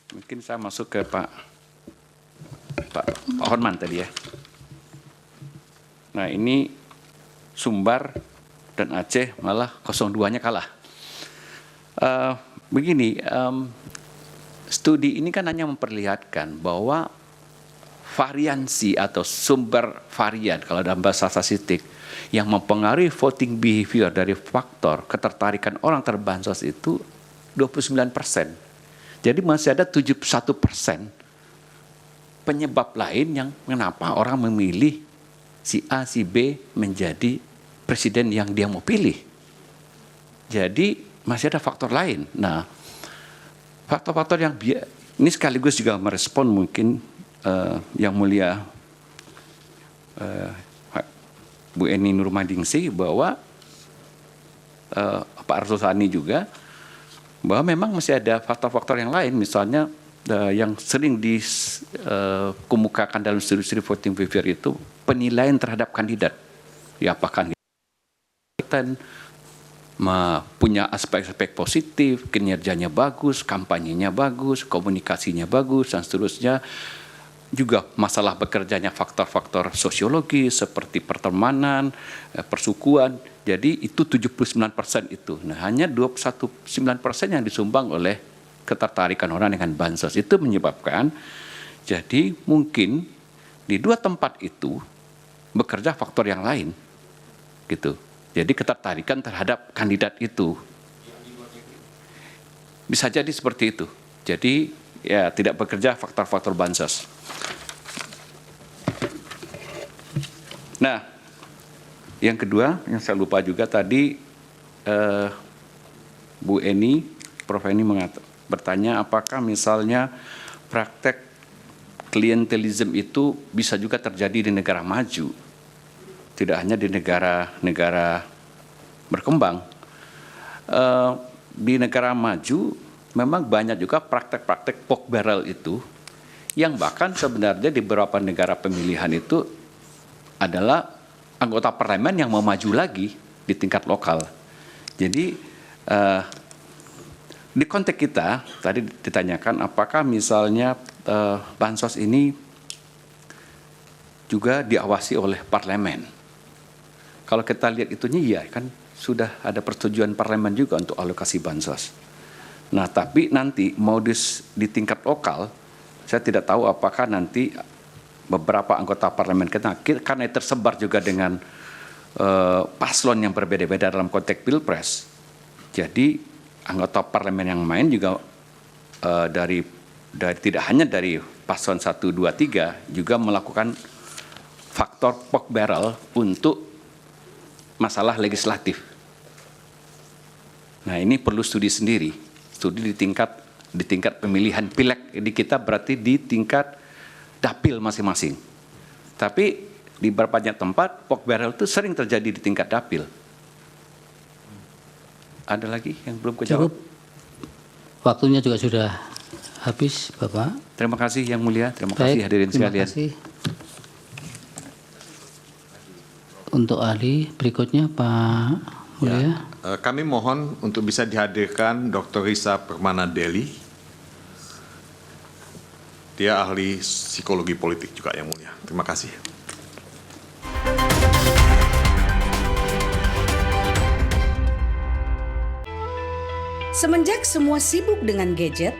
Mungkin saya masuk ke Pak Horman tadi ya. Nah ini Sumbar dan Aceh malah 02-nya kalah. Begini, studi ini kan hanya memperlihatkan bahwa variansi atau sumber varian kalau dalam bahasa statistik yang mempengaruhi voting behavior dari faktor ketertarikan orang terhadap bansos itu 29%. Jadi masih ada 71% penyebab lain yang kenapa orang memilih si A, si B menjadi presiden yang dia mau pilih. Jadi masih ada faktor lain. Nah, faktor-faktor yang ini sekaligus juga merespon mungkin yang mulia Bu Eni Nurmadingsi bahwa Pak Arsul Sani juga bahwa memang masih ada faktor-faktor yang lain, misalnya yang sering dikemukakan dalam studi-studi voting behavior itu penilaian terhadap kandidat. Ya, apakah kandidat punya aspek-aspek positif, kinerjanya bagus, kampanyenya bagus, komunikasinya bagus, dan seterusnya. Juga masalah bekerjanya faktor-faktor sosiologi seperti pertemanan, persukuan. Jadi itu 79% itu. Nah, hanya 21,9% yang disumbang oleh ketertarikan orang dengan bansos. Itu menyebabkan jadi mungkin di dua tempat itu bekerja faktor yang lain. Gitu. Jadi ketertarikan terhadap kandidat itu. Bisa jadi seperti itu. Jadi ya tidak bekerja faktor-faktor bansos. Nah, yang kedua yang saya lupa juga tadi Bu Eni, Prof. Eni bertanya apakah misalnya praktek klientelisme itu bisa juga terjadi di negara maju, tidak hanya di negara-negara berkembang. Di negara maju memang banyak juga praktek-praktek pork barrel itu, yang bahkan sebenarnya di beberapa negara pemilihan itu adalah anggota parlemen yang mau maju lagi di tingkat lokal. Jadi di konteks kita tadi ditanyakan apakah misalnya bansos ini juga diawasi oleh parlemen. Kalau kita lihat itunya iya kan sudah ada persetujuan parlemen juga untuk alokasi bansos. Nah tapi nanti mau di tingkat lokal saya tidak tahu apakah nanti beberapa anggota parlemen kita karena tersebar juga dengan paslon yang berbeda-beda dalam konteks pilpres. Jadi anggota parlemen yang main juga dari tidak hanya dari paslon 1, 2, 3 juga melakukan faktor pork barrel untuk masalah legislatif. Nah ini perlu studi sendiri, studi di tingkat pemilihan pileg. Jadi kita berarti di tingkat dapil masing-masing. Tapi di beberapa tempat pork barrel itu sering terjadi di tingkat dapil. Ada lagi yang belum kejawab? Cukup. Waktunya juga sudah habis, Bapak. Terima kasih Yang Mulia. Terima kasih hadirin sekalian. Terima kasih. Untuk ahli berikutnya Pak Mulia. Ya, kami mohon untuk bisa dihadirkan Dr. Risa Permana Deli. Dia ahli psikologi politik juga Yang Mulia. Terima kasih. Semenjak semua sibuk dengan gadget,